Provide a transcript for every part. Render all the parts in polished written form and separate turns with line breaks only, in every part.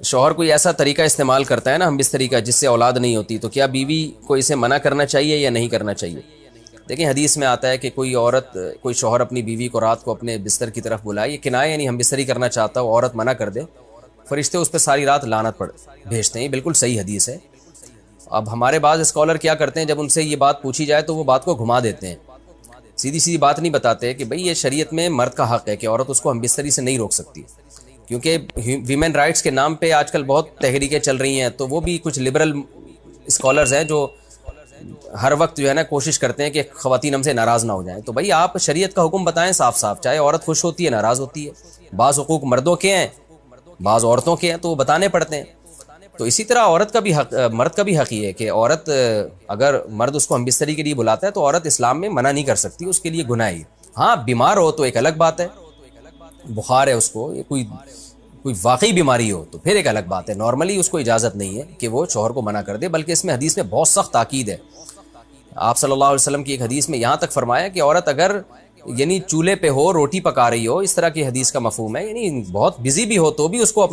شوہر کوئی ایسا طریقہ استعمال کرتا ہے نا ہم بستری کا جس سے اولاد نہیں ہوتی، تو کیا بیوی کو اسے منع کرنا چاہیے یا نہیں کرنا چاہیے؟ دیکھیں حدیث میں آتا ہے کہ کوئی شوہر اپنی بیوی کو رات کو اپنے بستر کی طرف بلائے، یہ کنایہ یعنی ہم بستری کرنا چاہتا ہو، عورت منع کر دے، فرشتے اس پہ ساری رات لعنت بھیجتے ہیں. یہ بالکل صحیح حدیث ہے. اب ہمارے بعض اسکالر کیا کرتے ہیں، جب ان سے یہ بات پوچھی جائے تو وہ بات کو گھما دیتے ہیں، سیدھی سیدھی بات نہیں بتاتے کہ بھئی یہ شریعت میں مرد کا حق ہے کہ عورت اس کو ہم بستری سے نہیں روک سکتی. کیونکہ ویمن رائٹس کے نام پہ آج کل بہت تحریکیں چل رہی ہیں، تو وہ بھی کچھ لبرل اسکالرز ہیں جو ہر وقت جو ہے نا کوشش کرتے ہیں کہ خواتین ہم سے ناراض نہ ہو جائیں. تو بھئی آپ شریعت کا حکم بتائیں صاف صاف، چاہے عورت خوش ہوتی ہے ناراض ہوتی ہے، بعض حقوق مردوں کے ہیں بعض عورتوں کے ہیں تو وہ بتانے پڑتے ہیں. تو اسی طرح عورت کا بھی حق، مرد کا بھی حق یہ ہے کہ عورت اگر مرد اس کو ہم بستری کے لیے بلاتا ہے تو عورت اسلام میں منع نہیں کر سکتی، اس کے لیے گناہ ہے. ہاں بیمار ہو تو ایک الگ بات ہے، بخار ہے اس کو، یہ کوئی واقعی بیماری ہو تو پھر ایک الگ بات ہے. نارملی اس کو اجازت نہیں ہے کہ وہ شوہر کو منع کر دے، بلکہ اس میں حدیث میں بہت سخت تاکید ہے. آپ صلی اللہ علیہ وسلم کی ایک حدیث میں یہاں تک فرمایا کہ عورت اگر یعنی چولہے پہ ہو روٹی پکا رہی ہو، اس طرح کی حدیث کا مفہوم ہے، یعنی بہت بزی بھی ہو تو بھی اس کو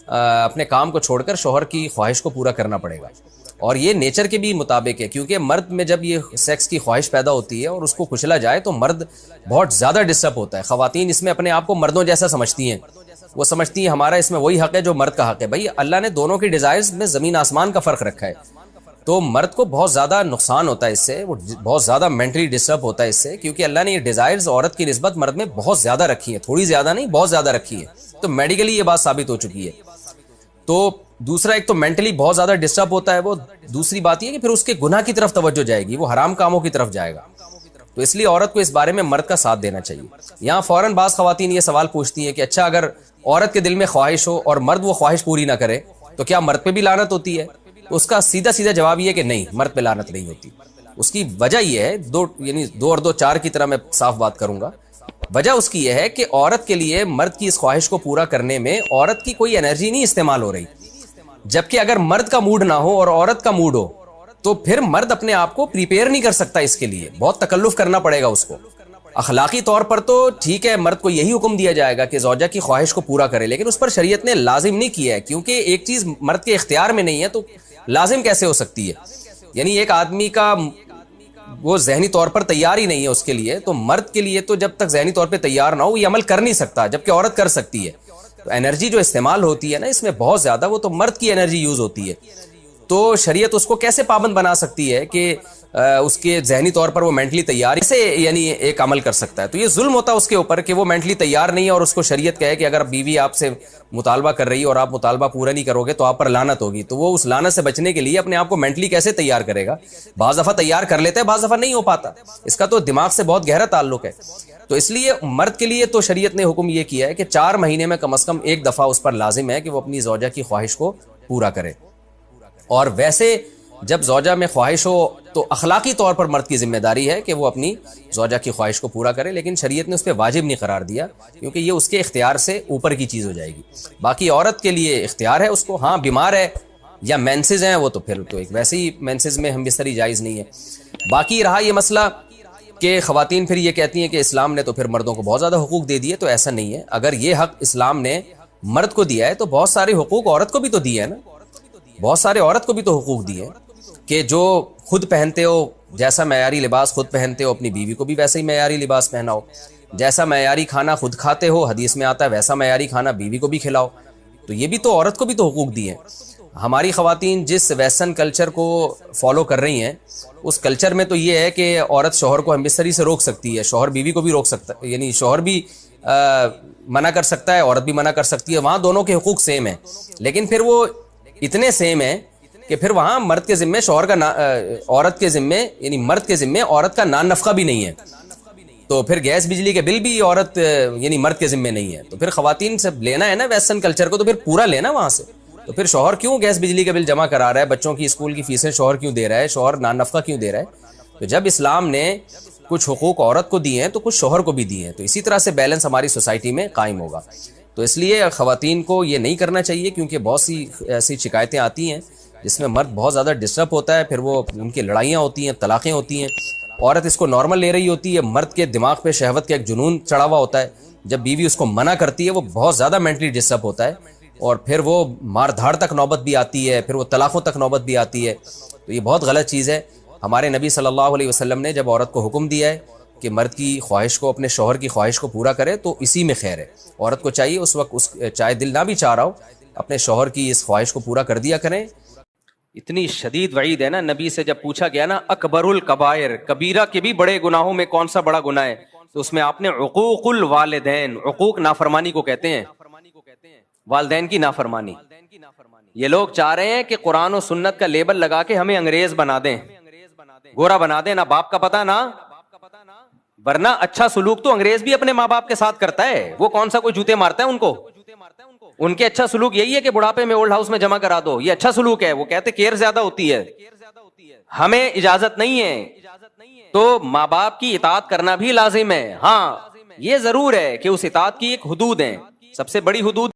اپنے کام کو چھوڑ کر شوہر کی خواہش کو پورا کرنا پڑے گا. اور یہ نیچر کے بھی مطابق ہے، کیونکہ مرد میں جب یہ سیکس کی خواہش پیدا ہوتی ہے اور اس کو کچلا جائے تو مرد بہت زیادہ ڈسٹرب ہوتا ہے. خواتین اس میں اپنے آپ کو مردوں جیسا سمجھتی ہیں، وہ سمجھتی ہیں ہمارا اس میں وہی حق ہے جو مرد کا حق ہے. بھائی اللہ نے دونوں کی ڈیزائرز میں زمین آسمان کا فرق رکھا ہے، تو مرد کو بہت زیادہ نقصان ہوتا ہے اس سے، وہ بہت زیادہ مینٹلی ڈسٹرب ہوتا ہے اس سے، کیونکہ اللہ نے یہ ڈیزائرز عورت کی نسبت مرد میں بہت زیادہ رکھی ہیں، تھوڑی زیادہ نہیں بہت زیادہ رکھی ہے. تو میڈیکلی یہ بات ثابت ہو چکی ہے. تو دوسرا ایک تو مینٹلی بہت زیادہ ڈسٹرب ہوتا ہے وہ، دوسری بات یہ کہ پھر اس کے گناہ کی طرف توجہ جائے گی، وہ حرام کاموں کی طرف جائے گا. تو اس لیے عورت کو اس بارے میں مرد کا ساتھ دینا چاہیے. یہاں فوراً بعض خواتین یہ سوال پوچھتی ہیں کہ اچھا اگر عورت کے دل میں خواہش ہو اور مرد وہ خواہش پوری نہ کرے تو کیا مرد پہ بھی لعنت ہوتی ہے؟ اس کا سیدھا سیدھا جواب یہ ہے کہ نہیں، مرد پہ لعنت نہیں ہوتی. اس کی وجہ یہ ہے، دو اور دو چار کی طرح میں صاف بات کروں گا. وجہ اس کی یہ ہے کہ عورت کے لیے مرد کی اس خواہش کو پورا کرنے میں عورت کی کوئی انرجی نہیں استعمال ہو رہی، جبکہ اگر مرد کا موڈ نہ ہو اور عورت کا موڈ ہو تو پھر مرد اپنے آپ کو پریپیئر نہیں کر سکتا، اس کے لیے بہت تکلف کرنا پڑے گا اس کو. اخلاقی طور پر تو ٹھیک ہے، مرد کو یہی حکم دیا جائے گا کہ زوجہ کی خواہش کو پورا کرے، لیکن اس پر شریعت نے لازم نہیں کیا ہے، کیونکہ ایک چیز مرد کے اختیار میں نہیں ہے تو لازم کیسے ہو سکتی ہے؟ یعنی ایک آدمی کا وہ ذہنی طور پر تیار ہی نہیں ہے اس کے لیے، تو مرد کے لیے تو جب تک ذہنی طور پہ تیار نہ ہو یہ عمل کر نہیں سکتا، جبکہ عورت کر سکتی ہے. تو انرجی جو استعمال ہوتی ہے نا اس میں بہت زیادہ، وہ تو مرد کی انرجی یوز ہوتی ہے. تو شریعت اس کو کیسے پابند بنا سکتی ہے کہ اس کے ذہنی طور پر وہ مینٹلی تیار سے یعنی ایک عمل کر سکتا ہے؟ تو یہ ظلم ہوتا ہے اس کے اوپر کہ وہ مینٹلی تیار نہیں ہے اور اس کو شریعت کہے کہ اگر بیوی آپ سے مطالبہ کر رہی ہے اور آپ مطالبہ پورا نہیں کرو گے تو آپ پر لعنت ہوگی. تو وہ اس لعنت سے بچنے کے لیے اپنے آپ کو مینٹلی کیسے تیار کرے گا؟ بعض دفعہ تیار کر لیتا ہے، بعض دفعہ نہیں ہو پاتا. اس کا تو دماغ سے بہت گہرا تعلق ہے. تو اس لیے مرد کے لیے تو شریعت نے حکم یہ کیا ہے کہ 4 مہینے میں کم از کم ایک دفعہ اس پر لازم ہے کہ وہ اپنی زوجہ کی خواہش کو پورا کرے. اور ویسے جب زوجہ میں خواہش ہو تو اخلاقی طور پر مرد کی ذمہ داری ہے کہ وہ اپنی زوجہ کی خواہش کو پورا کرے، لیکن شریعت نے اس پہ واجب نہیں قرار دیا کیونکہ یہ اس کے اختیار سے اوپر کی چیز ہو جائے گی. باقی عورت کے لیے اختیار ہے اس کو، ہاں بیمار ہے یا مینسز ہیں وہ تو پھر تو ایک ویسے ہی مینسز میں ہم بستری جائز نہیں ہے. باقی رہا یہ مسئلہ کہ خواتین پھر یہ کہتی ہیں کہ اسلام نے تو پھر مردوں کو بہت زیادہ حقوق دے دیے، تو ایسا نہیں ہے. اگر یہ حق اسلام نے مرد کو دیا ہے تو بہت سارے حقوق عورت کو بھی تو دیے ہیں نا، بہت سارے عورت کو بھی تو حقوق دیے ہیں کہ جو خود پہنتے ہو، جیسا معیاری لباس خود پہنتے ہو اپنی بیوی کو بھی ویسا ہی معیاری لباس پہناؤ، جیسا معیاری کھانا خود کھاتے ہو حدیث میں آتا ہے ویسا معیاری کھانا بیوی کو بھی کھلاؤ. تو یہ بھی تو عورت کو بھی تو حقوق دیے ہیں. ہماری خواتین جس ویسٹرن کلچر کو فالو کر رہی ہیں اس کلچر میں تو یہ ہے کہ عورت شوہر کو ہم بستری سے روک سکتی ہے، شوہر بیوی کو بھی روک سکتا ہے، یعنی شوہر بھی منع کر سکتا ہے، عورت بھی منع کر سکتی ہے. وہاں دونوں کے حقوق سیم ہیں، لیکن پھر وہ اتنے سیم ہیں کہ پھر وہاں مرد کے ذمے شوہر کا عورت کے ذمے یعنی مرد کے ذمے عورت کا نان نفقہ بھی نہیں ہے. تو پھر گیس بجلی کے بل بھی عورت یعنی مرد کے ذمے نہیں ہے. تو پھر خواتین سے لینا ہے نا ویسٹرن کلچر کو، تو پھر پورا لینا وہاں سے. تو پھر شوہر کیوں گیس بجلی کا بل جمع کرا رہا ہے، بچوں کی اسکول کی فیسیں شوہر کیوں دے رہا ہے، شوہر نان نفقہ کیوں دے رہا ہے؟ تو جب اسلام نے کچھ حقوق عورت کو دیے ہیں تو کچھ شوہر کو بھی دیے ہیں، تو اسی طرح سے بیلنس ہماری سوسائٹی میں قائم ہوگا. تو اس لیے خواتین کو یہ نہیں کرنا چاہیے، کیونکہ بہت سی ایسی شکایتیں آتی ہیں جس میں مرد بہت زیادہ ڈسٹرب ہوتا ہے، پھر وہ ان کی لڑائیاں ہوتی ہیں، طلاقیں ہوتی ہیں. عورت اس کو نارمل لے رہی ہوتی ہے، مرد کے دماغ پہ شہوت کا ایک جنون چڑھا ہوا ہوتا ہے، جب بیوی اس کو منع کرتی ہے وہ بہت زیادہ مینٹلی ڈسٹرب ہوتا ہے. اور پھر وہ مار دھاڑ تک نوبت بھی آتی ہے، پھر وہ طلاقوں تک نوبت بھی آتی ہے. تو یہ بہت غلط چیز ہے. ہمارے نبی صلی اللہ علیہ وسلم نے جب عورت کو حکم دیا ہے کہ مرد کی خواہش کو، اپنے شوہر کی خواہش کو پورا کرے، تو اسی میں خیر ہے. عورت کو چاہیے اس وقت چاہے دل نہ بھی چاہ رہا ہو، اپنے شوہر کی اس خواہش کو پورا کر دیا کریں. اتنی شدید وعید ہے نا. نبی سے جب پوچھا گیا نا اکبر الکبائر، کبیرہ کے بھی بڑے گناہوں میں کون سا بڑا گناہ ہے، تو اس میں آپ نے عقوق الوالدین، عقوق نافرمانی کو کہتے ہیں، والدین کی نافرمانی. یہ لوگ چاہ رہے ہیں کہ قرآن و سنت کا لیبل لگا کے ہمیں انگریز بنا دیں، گورا بنا دیں، نہ باپ کا پتہ نہ. ورنہ اچھا سلوک تو انگریز بھی اپنے ماں باپ کے ساتھ کرتا ہے. وہ کون سا کوئی جوتے مارتا ہے ان کو؟ ان کے اچھا سلوک یہی ہے کہ بڑھاپے میں اولڈ ہاؤس میں جمع کرا دو، یہ اچھا سلوک ہے. وہ کہتے کیئر زیادہ ہوتی ہے. ہمیں اجازت نہیں ہے. تو ماں باپ کی اطاعت کرنا بھی لازم ہے. ہاں یہ ضرور ہے کہ اس اطاعت کی ایک حدود ہے. سب سے بڑی حدود